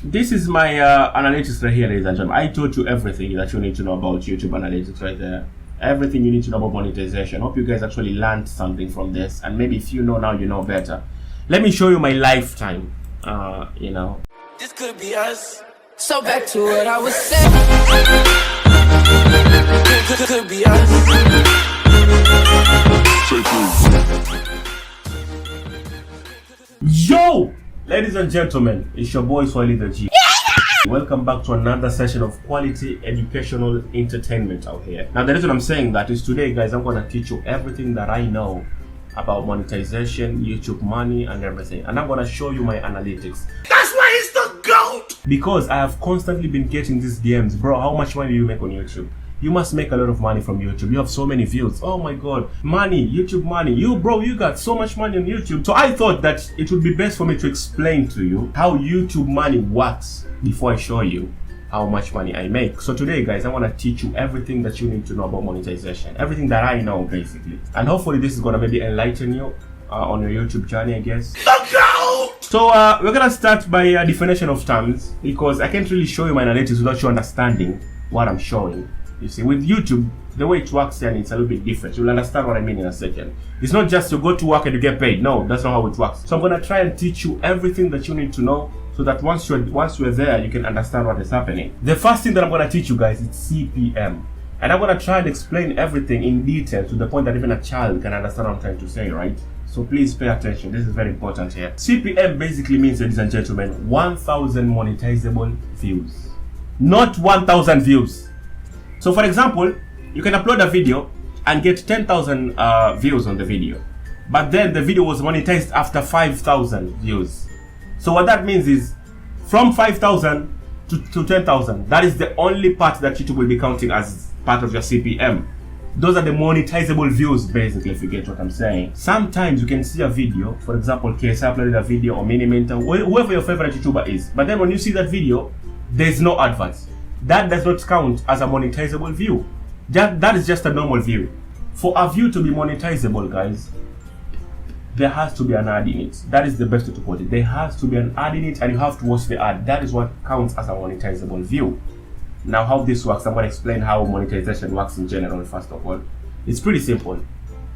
This is my analytics right here, ladies and gentlemen. I taught you everything that you need to know about YouTube analytics right there. Everything you need to know about monetization. Hope you guys actually learned something from this, and maybe if you know now, you know better. Let me show you my lifetime. This could be us. So back to what I was saying. Could be us. Yo, ladies and gentlemen, it's your boy Swahili the G. Welcome back to another session of quality educational entertainment out here. Now the reason I'm saying that is today, guys, I'm gonna teach you everything that I know about monetization, YouTube money, and everything, and I'm gonna show you my analytics. That's why he's the GOAT! Because I have constantly been getting these DMs, bro. How much money do you make on YouTube? You must make a lot of money from YouTube. You have so many views. Oh my god, money, YouTube money. You got so much money on YouTube. So I thought that it would be best for me to explain to you how YouTube money works before I show you how much money I make. So today, guys, I want to teach you everything that you need to know about monetization. Everything that I know, basically. And hopefully this is going to maybe enlighten you on your YouTube journey, I guess. So we're going to start by definition of terms, because I can't really show you my analytics without you understanding what I'm showing. You see, with YouTube, the way it works then it's a little bit different. You'll understand what I mean in a second. It's not just you go to work and you get paid. No, that's not how it works. So I'm gonna try and teach you everything that you need to know, so that once you're there, you can understand what is happening. The first thing that I'm gonna teach you guys is CPM. And I'm gonna try and explain everything in detail to the point that even a child can understand what I'm trying to say, right? So please pay attention. This is very important here. CPM basically means, ladies and gentlemen, 1,000 monetizable views. Not 1,000 views. So for example, you can upload a video and get 10,000 views on the video, but then the video was monetized after 5,000 views. So what that means is from 5,000 to 10,000, that is the only part that YouTube will be counting as part of your CPM. Those are the monetizable views, basically, if you get what I'm saying. Sometimes you can see a video, for example, KSI uploaded a video, or Mini Mentor, whoever your favorite YouTuber is, but then when you see that video, there's no adverts. That does not count as a monetizable view. That is just a normal view. For a view to be monetizable, guys, there has to be an ad in it. That is the best way to put it. There has to be an ad in it, and you have to watch the ad. That is what counts as a monetizable view. Now, how this works, I'm going to explain how monetization works in general, first of all. It's pretty simple.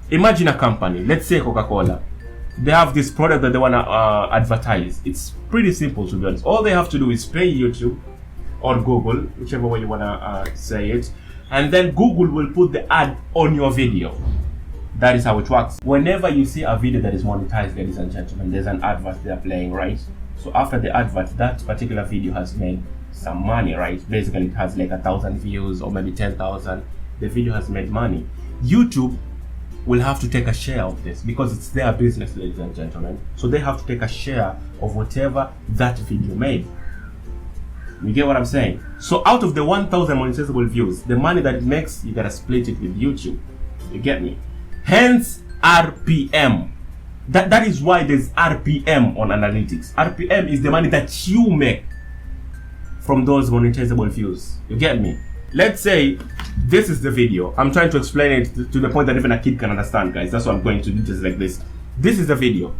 Imagine a company, let's say Coca-Cola. They have this product that they want to advertise. It's pretty simple, to be honest. All they have to do is pay YouTube or Google, whichever way you want to say it, and then Google will put the ad on your video. That is how it works. Whenever you see a video that is monetized, ladies and gentlemen, there's an advert they're playing, right? So after the advert, that particular video has made some money, right? Basically, it has like 1,000 views or maybe 10,000. The video has made money. YouTube will have to take a share of this because it's their business, ladies and gentlemen. So they have to take a share of whatever that video made. You get what I'm saying? So out of the 1,000 monetizable views, the money that it makes, you gotta split it with YouTube. You get me? Hence RPM. That is why there's RPM on analytics. RPM is the money that you make from those monetizable views. You get me? Let's say this is the video. I'm trying to explain it to the point that even a kid can understand, guys. That's why I'm going to do this like this. This is the video.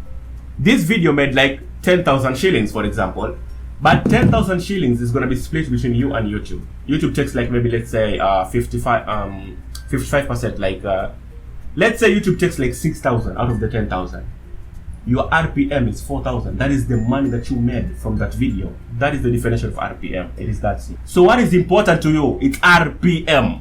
This video made like 10,000 shillings, for example. But 10,000 shillings is going to be split between you and YouTube. YouTube takes like maybe, let's say 55%. Like let's say YouTube takes like 6,000 out of the 10,000. Your RPM is 4,000. That is the money that you made from that video. That is the definition of RPM. It is that simple. So what is important to you? It's RPM.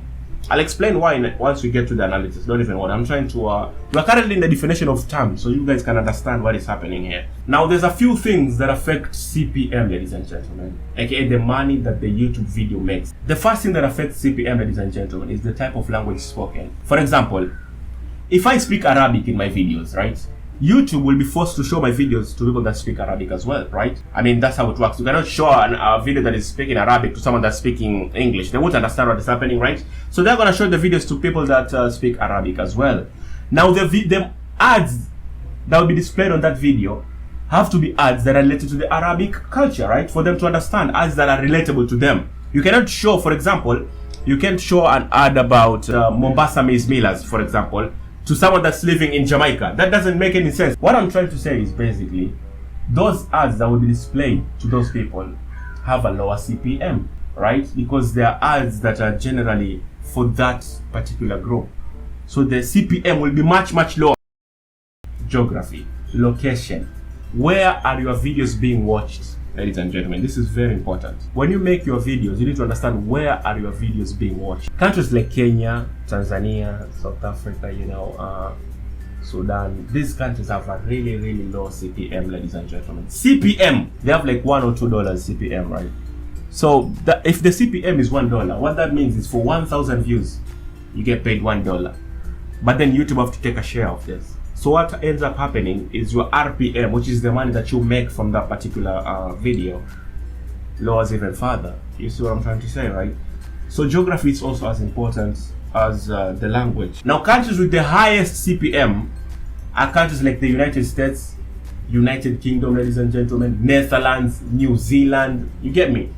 I'll explain why once we get to the analysis. Don't even worry. I'm trying to we're currently in the definition of terms, so you guys can understand what is happening here. Now there's a few things that affect CPM, ladies and gentlemen, aka the money that the YouTube video makes. The first thing that affects CPM, ladies and gentlemen, is the type of language spoken. For example, if I speak Arabic in my videos, right? YouTube will be forced to show my videos to people that speak Arabic as well, right? I mean, that's how it works. You cannot show a video that is speaking Arabic to someone that's speaking English. They won't understand what is happening, right? So they're going to show the videos to people that speak Arabic as well. Now, the ads that will be displayed on that video have to be ads that are related to the Arabic culture, right? For them to understand, ads that are relatable to them. You cannot show, for example, you can't show an ad about Mombasa maize millers, for example, to someone that's living in Jamaica. That doesn't make any sense. What I'm trying to say is basically those ads that will be displayed to those people have a lower CPM, right? Because there are ads that are generally for that particular group. So the CPM will be much lower. Geography, location, where are your videos being watched, ladies and gentlemen? This is very important. When you make your videos, you need to understand where are your videos being watched. Countries like Kenya, Tanzania, South Africa, Sudan, these countries have a really low CPM, ladies and gentlemen. CPM, they have like $1 or $2 CPM, right? So if the CPM is $1, what that means is for 1,000 views, you get paid $1. But then YouTube have to take a share of this. So what ends up happening is your RPM, which is the money that you make from that particular video, lowers even further. You see what I'm trying to say, right? So geography is also as important as the language. Now, countries with the highest CPM are countries like the United States, United Kingdom, ladies and gentlemen, Netherlands, New Zealand, you get me?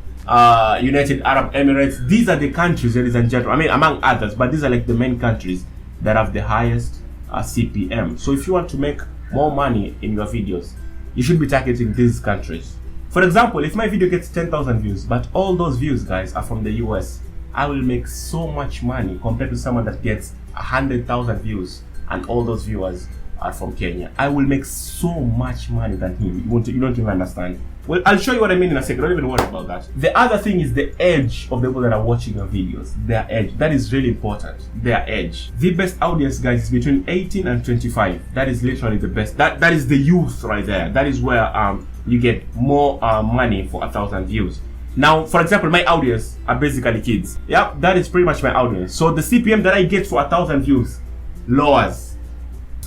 United Arab Emirates. These are the countries, ladies and gentlemen, I mean, among others, but these are like the main countries that have the highest CPM. So if you want to make more money in your videos, you should be targeting these countries. For example, if my video gets 10,000 views, but all those views, guys, are from the US, I will make so much money compared to someone that gets 100,000 views and all those viewers are from Kenya. I will make so much money than him. You don't even understand. Well, I'll show you what I mean in a second. Don't even worry about that. The other thing is the edge of the people that are watching your videos. Their edge. That is really important. Their edge. The best audience, guys, is between 18 and 25. That is literally the best. That is the youth right there. That is where you get more money for 1,000 views. Now, for example, my audience are basically kids. Yep, that is pretty much my audience. So the CPM that I get for 1,000 views lowers.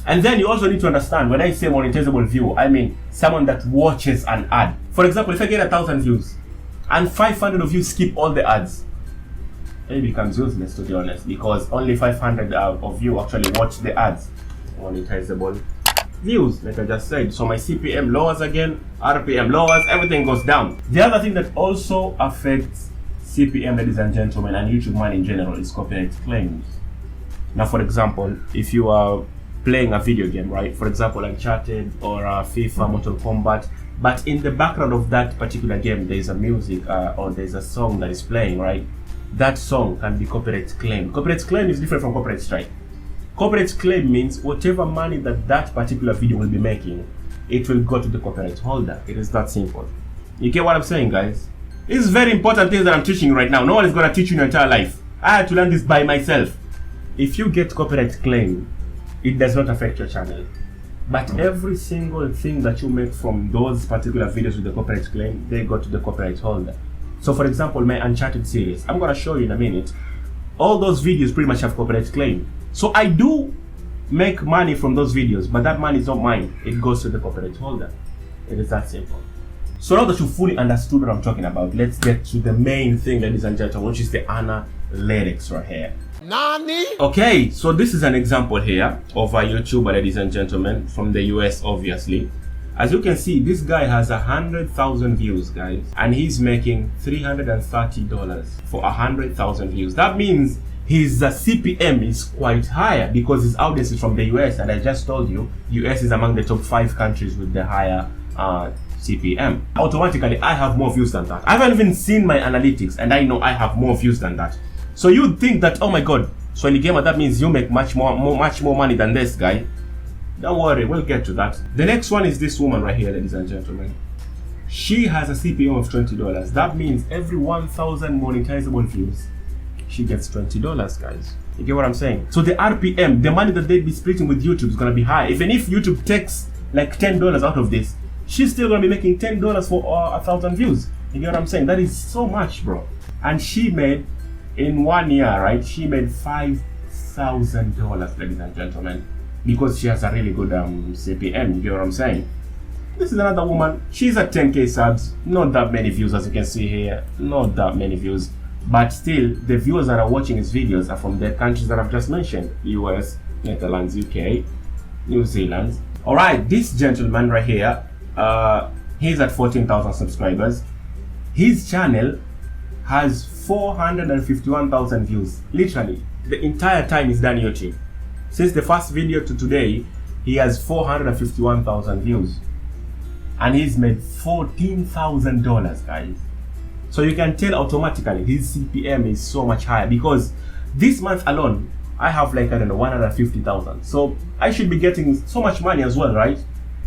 And then you also need to understand, when I say monetizable view, I mean someone that watches an ad. For example, if I get 1,000 views and 500 of you skip all the ads, it becomes useless, to be honest, because only 500 of you actually watch the ads. Monetizable views, like I just said. So my CPM lowers again, RPM lowers, everything goes down. The other thing that also affects CPM, ladies and gentlemen, and YouTube money in general is copyright claims. Now, for example, if you are playing a video game, right? For example, Uncharted or FIFA, Mortal Kombat, but in the background of that particular game, there is a music or there is a song that is playing, right? That song can be copyright claim. Copyright claim is different from copyright strike. Copyright claim means whatever money that particular video will be making, it will go to the copyright holder. It is that simple. You get what I'm saying, guys? This is very important things that I'm teaching you right now. No one is going to teach you in your entire life. I had to learn this by myself. If you get copyright claim, it does not affect your channel. But every single thing that you make from those particular videos with the copyright claim, they go to the copyright holder. So for example, my Uncharted series, I'm going to show you in a minute. All those videos pretty much have copyright claim. So I do make money from those videos, but that money is not mine. It goes to the copyright holder. It is that simple. So now that you fully understood what I'm talking about, let's get to the main thing, ladies and gentlemen, which is the analytics right here. Nani? Okay, so this is an example here of a YouTuber, ladies and gentlemen, from the US, obviously. As you can see, this guy has 100,000 views, guys, and he's making $330 for 100,000 views. That means his CPM is quite higher because his audience is from the US, and I just told you, US is among the top 5 countries with the higher CPM. Automatically, I have more views than that. I haven't even seen my analytics, and I know I have more views than that. So you'd think that, oh my god, so in the gamer, that means you make much more money than this guy. Don't worry, we'll get to that. The next one is this woman right here, ladies and gentlemen. She has a CPM of $20. That means every 1,000 monetizable views, she gets $20, guys. You get what I'm saying? So the RPM, the money that they'd be splitting with YouTube is gonna be high. Even if YouTube takes like $10 out of this, she's still gonna be making $10 for 1,000 views. You get what I'm saying? That is so much, bro. And she made, in 1 year, right, she made $5,000, ladies and gentlemen, because she has a really good CPM. You get what I'm saying? This is another woman. She's at 10k subs. Not that many views, as you can see here. Not that many views. But still, the viewers that are watching his videos are from the countries that I've just mentioned. US, Netherlands, UK, New Zealand. Alright, this gentleman right here, he's at 14,000 subscribers. His channel has 451,000 views. Literally, the entire time he's done YouTube. Since the first video to today, he has 451,000 views. And he's made $14,000, guys. So you can tell automatically his CPM is so much higher, because this month alone I have like, I don't know, 150,000. So I should be getting so much money as well, right?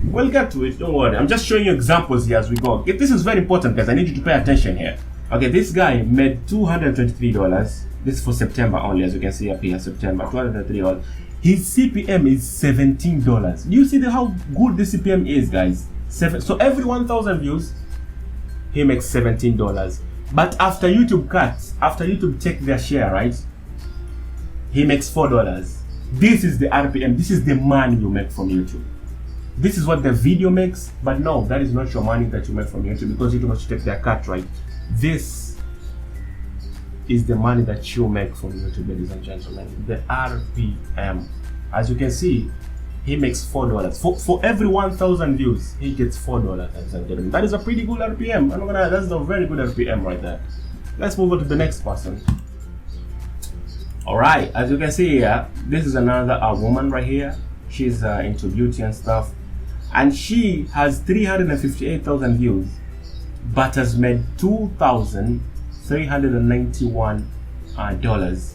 We'll get to it, don't worry. I'm just showing you examples here as we go. This is very important, guys. I need you to pay attention here. Okay, this guy made $223. This is for September only, as you can see up here, September, $223. His CPM is $17. Do you see how good the CPM is, guys? So every 1,000 views, he makes $17. But after YouTube cuts, after YouTube take their share, right, he makes $4. This is the RPM. This is the money you make from YouTube. This is what the video makes, but no, that is not your money that you make from YouTube, because YouTube must take their cut, right? This is the money that you make from YouTube, ladies and gentlemen. The RPM. As you can see, he makes $4. For every 1,000 views, he gets $4, ladies and gentlemen. That is a pretty good RPM. I'm not gonna, that's a very good RPM right there. Let's move on to the next person. Alright, as you can see here, this is another woman right here. She's into beauty and stuff, and she has 358,000 views, but has made $2,391.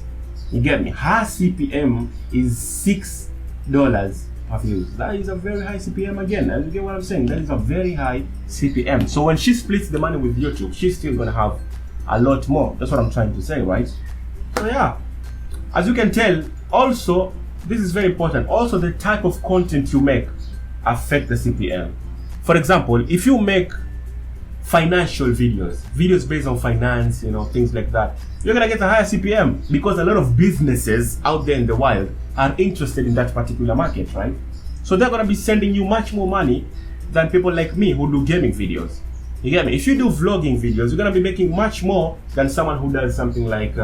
You get me? Her CPM is $6 per view. That is a very high CPM again. And you get what I'm saying? That is a very high CPM. So when she splits the money with YouTube, she's still gonna have a lot more. That's what I'm trying to say, right? So yeah, as you can tell, also, this is very important. Also, the type of content you make affect the CPM. For example, if you make financial videos based on finance, you know, things like that, you're gonna get a higher CPM, because a lot of businesses out there in the wild are interested in that particular market, right? So they're gonna be sending you much more money than people like me who do gaming videos. You get me? If you do vlogging videos, you're gonna be making much more than someone who does something like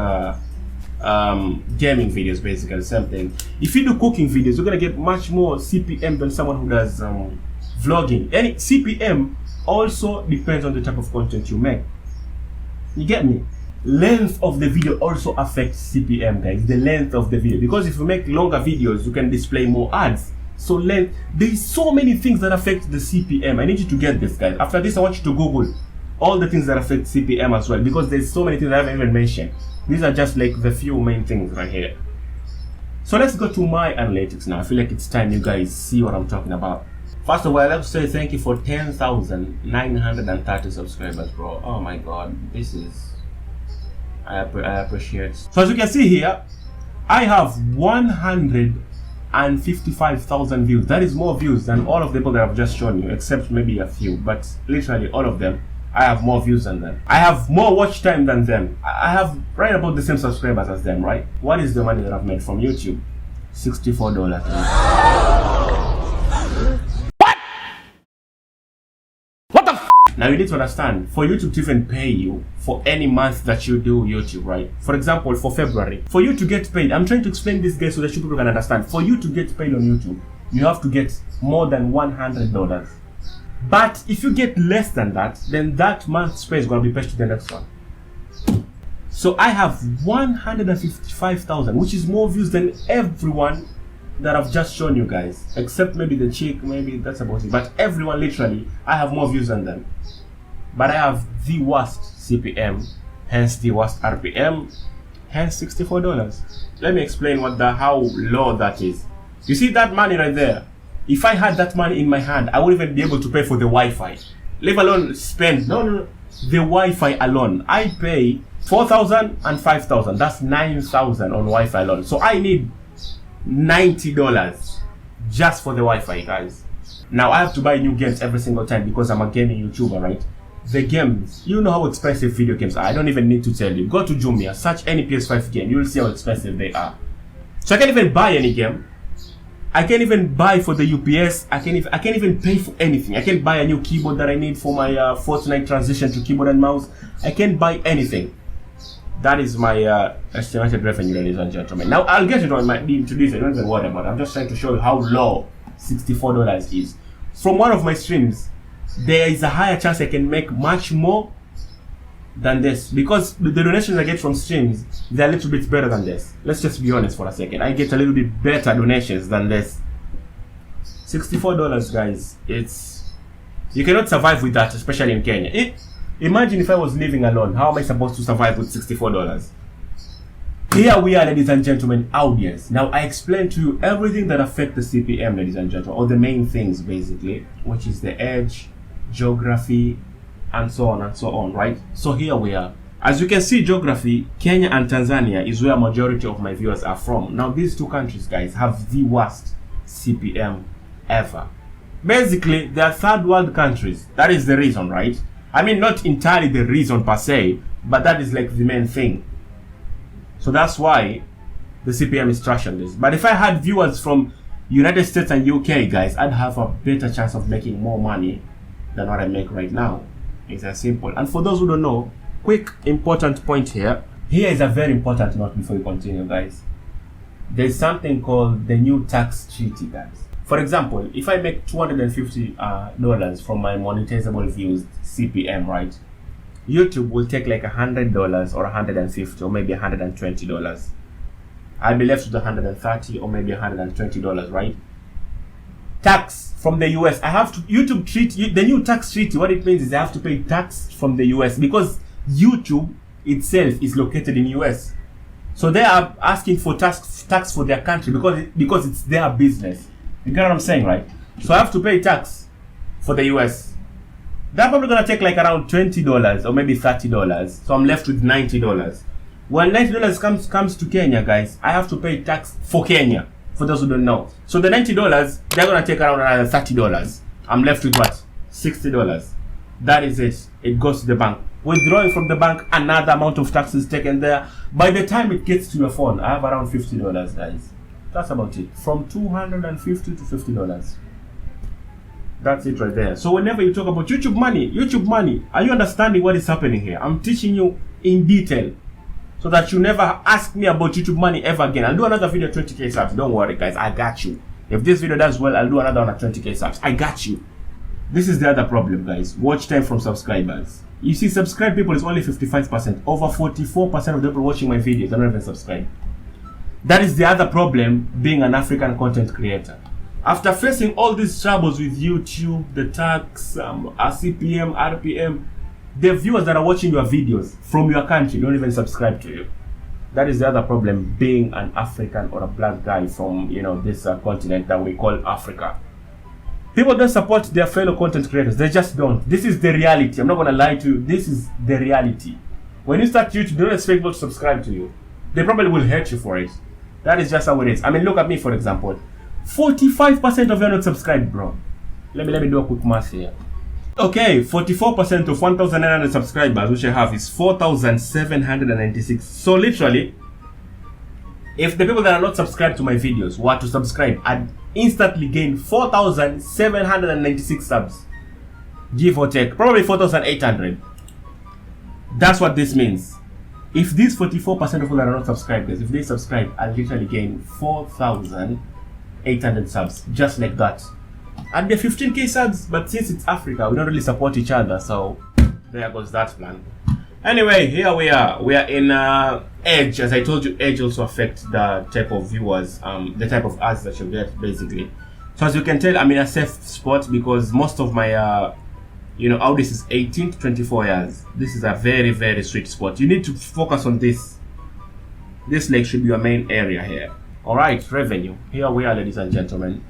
gaming videos, basically the same thing. If you do cooking videos, you're gonna get much more CPM than someone who does vlogging. Any CPM also depends on the type of content you make. You get me? Length of the video also affects CPM, guys. The length of the video, because if you make longer videos, you can display more ads. So length, there's so many things that affect the CPM. I need you to get this, guys. After this, I want you to Google all the things that affect CPM as well, because there's so many things I haven't even mentioned. These are just like the few main things right here. So let's go to my analytics now. I feel like it's time you guys see what I'm talking about. First of all, I'd like to say thank you for 10,930 subscribers, bro. Oh my god, this is, I appreciate. So as you can see here, I have 155,000 views. That is more views than all of the people that I've just shown you, except maybe a few, but literally all of them. I have more views than them. I have more watch time than them. I have right about the same subscribers as them, right? What is the money that I've made from YouTube? $64. What the f? Now you need to understand, for YouTube to even pay you for any month that you do YouTube, right? For example, for February, for you to get paid, I'm trying to explain this, guys, so that you people can understand. For you to get paid on YouTube, you have to get more than $100. But if you get less than that, then that month's pay is going to be pushed to the next one. So I have 155,000, which is more views than everyone that I've just shown you guys, except maybe the chick, maybe that's about it. But everyone, literally, I have more views than them. But I have the worst CPM, hence the worst RPM, hence $64. Let me explain how low that is. You see that money right there? If I had that money in my hand, I wouldn't even be able to pay for the Wi-Fi. Leave alone spend. No. The Wi-Fi alone, I pay 4,000 and 5,000. That's 9,000 on Wi-Fi alone. So I need $90 just for the Wi-Fi, guys. Now I have to buy new games every single time because I'm a gaming YouTuber, right? The games, you know how expensive video games are. I don't even need to tell you. Go to Jumia, search any PS5 game. You'll see how expensive they are. So I can't even buy any game. I can't even buy for the UPS. I can't even pay for anything. I can't buy a new keyboard that I need for my Fortnite transition to keyboard and mouse. I can't buy anything. That is my estimated revenue, ladies and gentlemen. Now I'll get into this. I don't even worry about it. I'm just trying to show you how low $64 is. From one of my streams, there is a higher chance I can make much more than this, because the donations I get from streams, they're a little bit better than this. Let's just be honest for a second. I get a little bit better donations than this. $64, guys. You cannot survive with that, especially in Kenya. Imagine if I was living alone. How am I supposed to survive with $64? Here we are, ladies and gentlemen, audience. Now I explained to you everything that affects the CPM, ladies and gentlemen, or the main things basically, which is the edge, geography, and so on, right? So here we are. As you can see, geography, Kenya and Tanzania is where majority of my viewers are from. Now these two countries, guys, have the worst CPM ever. Basically, they are third world countries. That is the reason, right? I mean, not entirely the reason per se, but that is like the main thing. So that's why the CPM is trash on this. But if I had viewers from United States and UK, guys, I'd have a better chance of making more money than what I make right now. It's as simple. And for those who don't know, quick important point here. Here is a very important note before we continue, guys. There's something called the new tax treaty, guys. For example, if I make $250 from my monetizable views CPM, right? YouTube will take like $100 or $150 or maybe $120. I'll be left with $130 or maybe $120, right? Tax from the US. I have to, YouTube treat the new tax treaty. What it means is I have to pay tax from the US because YouTube itself is located in US. So they are asking for tax for their country because it's their business. You get what I'm saying, right? So I have to pay tax for the US. That's probably gonna take like around $20 or maybe $30. So I'm left with $90. When $90 comes to Kenya, guys, I have to pay tax for Kenya. For those who don't know. So the $90, they're gonna take around another $30. I'm left with what? $60. That is it. It goes to the bank. Withdrawing from the bank, another amount of tax is taken there. By the time it gets to your phone, I have around $50, guys. That's about it. From $250 to $50. That's it right there. So whenever you talk about YouTube money, are you understanding what is happening here? I'm teaching you in detail so that you never ask me about YouTube money ever again. I'll do another video 20k subs. Don't worry, guys. I got you. If this video does well, I'll do another one at 20k subs. I got you. This is the other problem, guys. Watch time from subscribers. You see, subscribed people is only 55%. Over 44% of the people watching my videos are not even subscribed. That is the other problem being an African content creator. After facing all these troubles with YouTube, the tax, CPM, RPM, the viewers that are watching your videos from your country don't even subscribe to you. That is the other problem being an African or a black guy from, you know, this continent that we call Africa. People don't support their fellow content creators. They just don't. This is the reality. I'm not going to lie to you. This is the reality. When you start YouTube, don't expect people to subscribe to you. They probably will hate you for it. That is just how it is. I mean, look at me, for example. 45% of you are not subscribed, bro. Let me do a quick math here. Okay, 44% of 1,900 subscribers, which I have, is 4,796. So literally, if the people that are not subscribed to my videos were to subscribe, I'd instantly gain 4,796 subs. Give or take, probably 4,800. That's what this means. If these 44% of people that are not subscribed, if they subscribe, I'll literally gain 4,800 subs, just like that. And the 15k subs, but since it's Africa, we don't really support each other, so there goes that plan. Anyway, here we are. We are in Edge. As I told you, Edge also affects the type of viewers, the type of ads that you get, basically. So as you can tell, I'm in a safe spot because most of my audience is 18 to 24 years. This is a very, very sweet spot. You need to focus on this. This like should be your main area here. Alright, revenue. Here we are, ladies and gentlemen.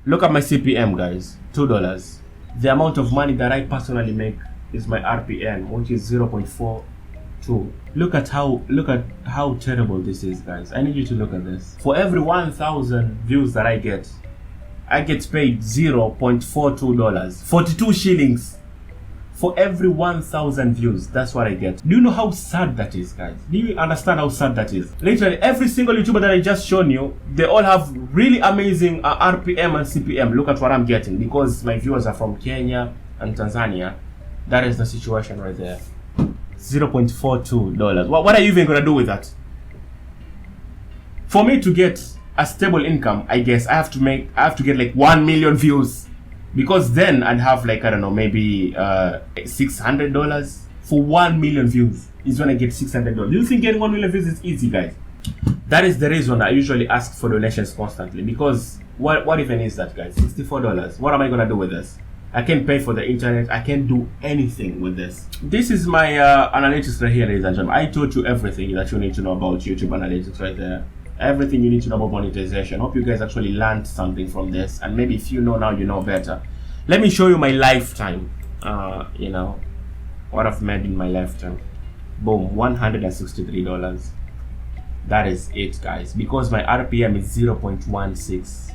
Look at my CPM, guys. $2. The amount of money that I personally make is my RPM, which is 0.42. Look at how terrible this is, guys. I need you to look at this. For every 1,000 views that I get paid $0.42. 42 shillings. For every 1,000 views, that's what I get. Do you know how sad that is, guys? Do you understand how sad that is? Literally, every single YouTuber that I just shown you, they all have really amazing RPM and CPM. Look at what I'm getting because my viewers are from Kenya and Tanzania. That is the situation right there. $0.42. What are you even gonna do with that? For me to get a stable income, I guess I have to get like 1 million views. Because then I'd have like, I don't know, maybe $600 for 1 million views is when I get $600. Do you think getting 1 million views is easy, guys? That is the reason I usually ask for donations constantly. Because what even is that, guys? $64. What am I gonna do with this? I can't pay for the internet. I can't do anything with this. This is my analytics right here, ladies and gentlemen. I taught you everything that you need to know about YouTube analytics right there. Everything you need to know about monetization. Hope you guys actually learned something from this, and maybe if you know now, you know better. Let me show you my lifetime. You know what I've made in my lifetime. Boom, $163. That is it, guys. Because my RPM is 0.16.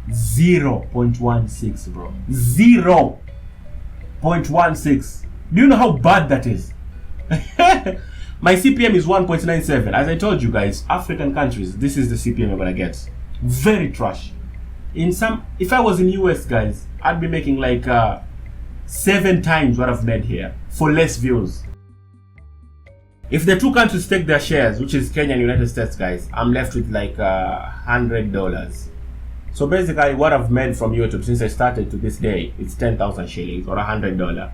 0.16, bro. 0.16. Do you know how bad that is? My CPM is 1.97. As I told you guys, African countries, this is the CPM you're gonna get. Very trash. If I was in US, guys, I'd be making like 7 times what I've made here for less views. If the two countries take their shares, which is Kenya and United States, guys, I'm left with like $100. So basically, what I've made from YouTube since I started to this day, it's 10,000 shillings or $100.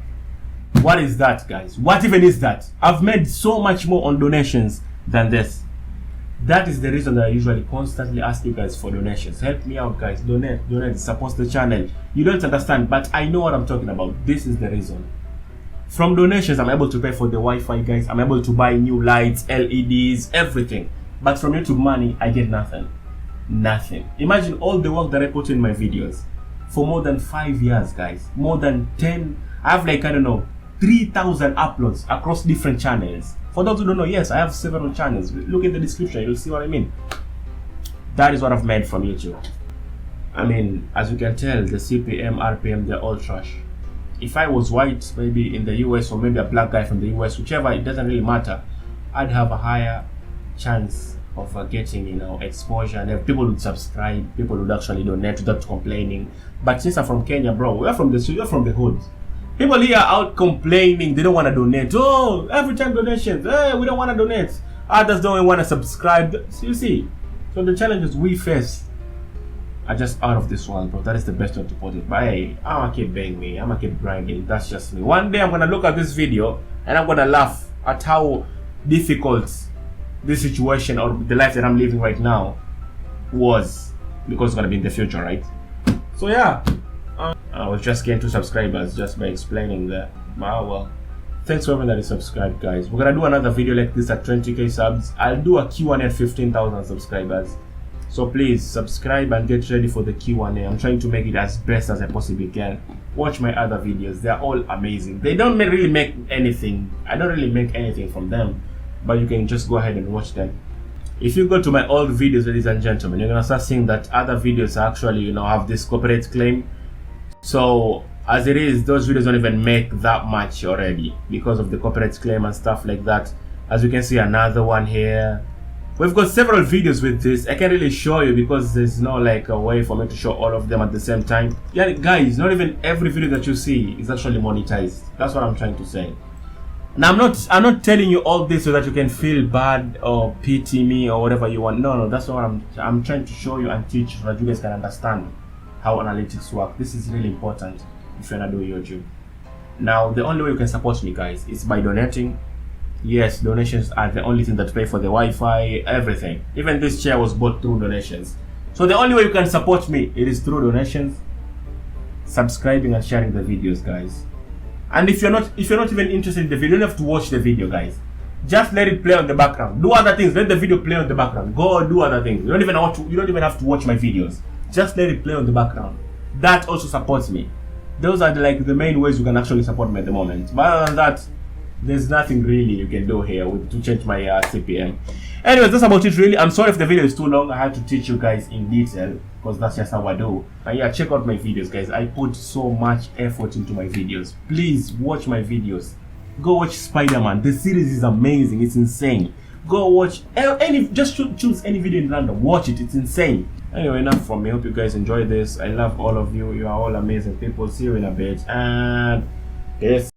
What is that, guys? What even is that? I've made so much more on donations than this. That is the reason that I usually constantly ask you guys for donations. Help me out, guys. Donate, support the channel. You don't understand, but I know what I'm talking about. This is the reason. From donations, I'm able to pay for the Wi-Fi, guys. I'm able to buy new lights, LEDs, everything. But from YouTube money, I get nothing. Nothing. Imagine all the work that I put in my videos for more than 5 years, guys. More than 10. I have like, I don't know, 3,000 uploads across different channels. For those who don't know, yes, I have several channels. Look in the description, you'll see what I mean. That is what I've made from YouTube. I mean, as you can tell, the CPM, RPM, they're all trash. If I was white, maybe in the US, or maybe a black guy from the US, whichever, it doesn't really matter, I'd have a higher chance of getting, you know, exposure, and people would subscribe, people would actually donate without complaining. But since I'm from Kenya, bro, we're from the hood. People here are out complaining, they don't want to donate. Oh, every time donations, hey, we don't want to donate. Others don't want to subscribe. So you see, so the challenges we face are just out of this world, bro. That is the best way to put it. But hey, I'm gonna keep being me, I'm gonna keep grinding. That's just me. One day I'm gonna look at this video and I'm gonna laugh at how difficult this situation or the life that I'm living right now was, because it's gonna be in the future, right? So yeah, I was just getting 2 subscribers just by explaining that. Well, thanks for everyone that is subscribed, guys. We're gonna do another video like this at 20k subs. I'll do a Q&A at 15,000 subscribers. So please subscribe and get ready for the Q&A. I'm trying to make it as best as I possibly can. Watch my other videos, they're all amazing. They don't really make anything. I don't really make anything from them, but you can just go ahead and watch them. If you go to my old videos, ladies and gentlemen, you're gonna start seeing that other videos actually, you know, have this copyright claim. So as it is, those videos don't even make that much already because of the copyright claim and stuff like that. As you can see, another one here. We've got several videos with this. I can't really show you because there's no like a way for me to show all of them at the same time. Yeah, guys, not even every video that you see is actually monetized. That's what I'm trying to say. Now I'm not telling you all this so that you can feel bad or pity me or whatever you want. No, that's not what I'm trying to show you and teach so that you guys can understand how analytics work. This is really important if you're not doing YouTube. Now the only way you can support me, guys, is by donating. Yes, donations are the only thing that pay for the Wi-Fi, everything. Even this chair was bought through donations. So the only way you can support me, it is through donations, subscribing and sharing the videos, guys. And if you're not even interested in the video, you don't have to watch the video, guys. Just let it play on the background. Do other things. Let the video play on the background. Go do other things. You don't even have to watch my videos. Just let it play on the background. That also supports me. Those are like the main ways you can actually support me at the moment. But other than that, there's nothing really you can do here to change my CPM. Anyways, that's about it really. I'm sorry if the video is too long. I had to teach you guys in detail because that's just how I do. But yeah, check out my videos, guys. I put so much effort into my videos. Please watch my videos. Go watch Spider-Man. The series is amazing. It's insane. Go watch just choose any video in random. Watch it. It's insane. Anyway, enough from me. Hope you guys enjoy this. I love all of you. You are all amazing people. See you in a bit. And peace.